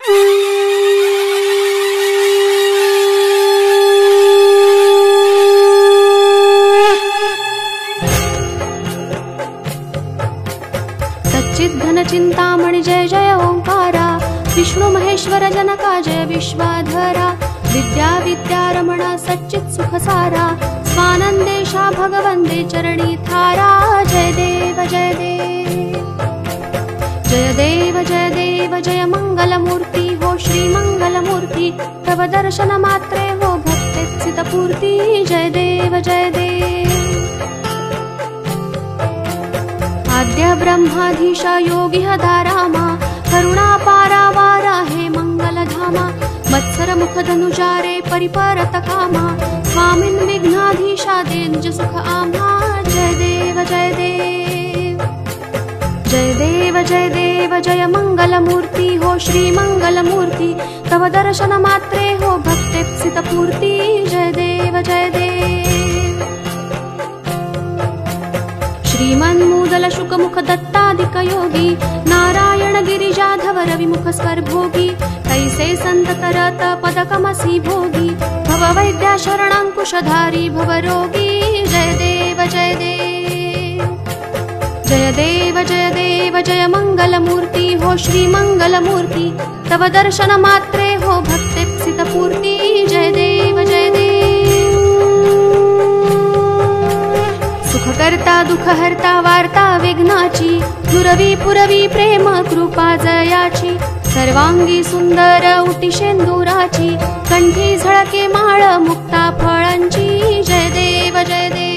सच्चिद्घन चिंतामणि जय जय ओंकारा, विष्णु महेश्वर जनका जय विश्वाधरा, विद्या विद्यारमण सच्चित् सुखसारा, स्वानंदेशा भगवंदे चरणी थारा। जय देव जय देव जय देव जय देव जय मंगलमूर्ति हो श्री मंगलमूर्ति, तव दर्शन मात्रे हो भक्तेत्सित पूर्ति। जय देव जय देव आद्य ब्रह्माधीशा योगी हदारामा, करुणा पारावारा हे मंगलधामा, मत्सर मुख धनुजारे परिपरत कामा, स्वामिन् विघ्नाधीशा दे निज सुख आम्हा। जय देव जय देव जय देव जय देव जय मंगलमूर्ति हो श्री मंगलमूर्ति, तव दर्शन मात्रे हो भक्तेप्सित पूर्ति। जय देव जय देव श्रीमन्मूदल शुकमुख दत्तादिक योगी, नारायण गिरिजाधव रविमुख स्वर्भोगी, तैसे संत तरत पदकमसि भोगी, भव वैद्या शरणांकुशधारी भवरोगी। जय देव जय देव जय देव जय देव जय मंगलमूर्ति हो श्री मंगलमूर्ति, तव दर्शन मात्रे हो भक्तेप्सित पूर्ति। जय देव जय देव सुखकर्ता दुःखहर्ता वार्ता विघ्नाची, नुरवी पुरवी प्रेम कृपा जयाची, सर्वांगी सुंदर उटिशेंदुराची, कंठी झळके माळ मुक्ता फळांची। जय देव जय देव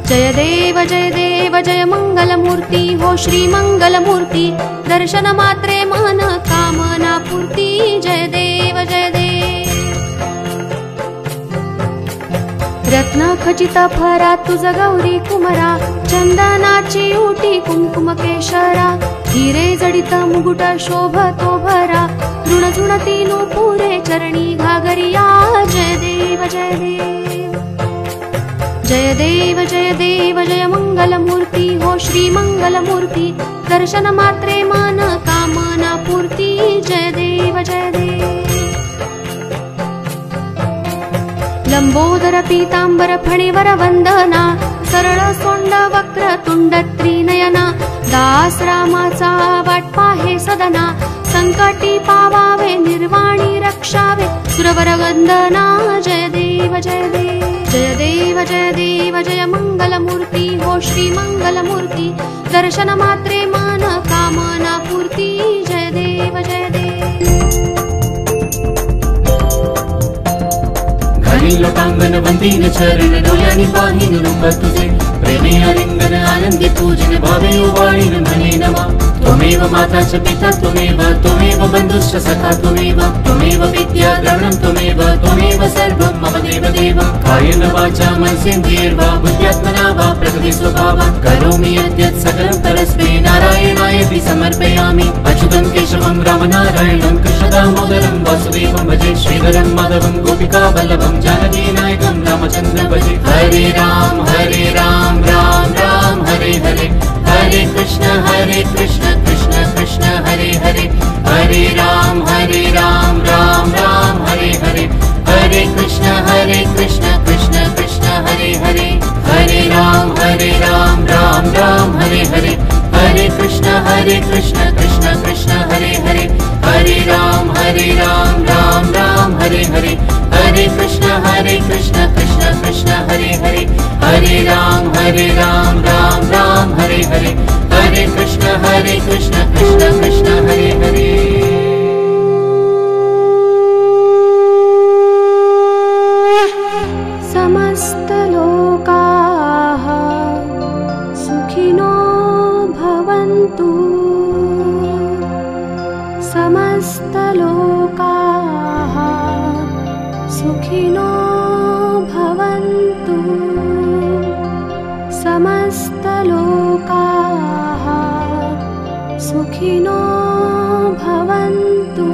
जय देव जय देव जय मंगलमूर्ति हो श्री मंगलमूर्ति, दर्शन मात्रे मन कामना पूर्ती। जय देव जय देव रत्न खचित फरा तुझ गौरी कुमरा, चंदनाची उटी कुंकुम केशरा, हिरे जडित मुकुट शोभतो भरा, तृण झुणती नूपुरे चरणी घागरिया। जय देव जय देव जय देव जय देव जय मंगलमूर्ति हो श्री मंगलमूर्ति, दर्शन मात्रे मन कामना पूर्ती। जय देव जय देव लंबोदर पीतांबर फणीवर वंदना, सरळ सोंड वक्र तुंड त्रिनयना, दास रामाचा वाटपा हे सदना, संकटी पावावे निर्वाणी रक्षावे सुरवर वंदना। जय देव जय देव जय देव जय देव जय मंगलमूर्ति हो श्री मंगलमूर्ति, दर्शन मात्रे मन कामना पूर्ती। जय देव जय देव लोटांगण वंदीन चरण डोळ्यांनी पाहीन रूप तुझे, प्रेमे आलिंगन आनंदी पूजन भावे उवाळीन म्हणे नमा। त्वमेव माता च पिता त्वमेव, त्वमेव बंधुश्च सखा त्वमेव, त्वमेव विद्या द्रवणं त्वमेव, त्वमेव सर्वं मम देव देव। कायेन वाचा मनसेन्द्रियैर्वा बुद्ध्यात्मना वा प्रकृति स्वभावात् करोमि यद्यत् सकलं परस्मै नारायणाय समर्पयामि। अच्युतं केशवं रामनारायणं कृष्ण दामोदरं वासुदेवं भजे, श्रीधरं माधवं गोपिका वल्लभं जानकी नायकं रामचन्द्र भजे। हरे राम राम राम हरे हरे, हरे कृष्ण कृष्ण कृष्ण हरे हरे, हरे राम राम राम हरे हरे, हरे कृष्ण कृष्ण कृष्ण हरे हरे, हरे राम राम राम हरे हरे, हरे कृष्ण कृष्ण कृष्ण हरे हरे, हरे राम राम राम हरे हरे, हरे कृष्ण कृष्ण कृष्ण हरे हरे, हरे राम राम राम हरे हरे, हरे कृष्ण कृष्ण कृष्ण हरे हरे। समस्त लोकाः सुखिनो भवन्तु, समस्त लोकाः सुखिनो भवन्तु, समस्त लोकाः सुखिनो भवन्तु।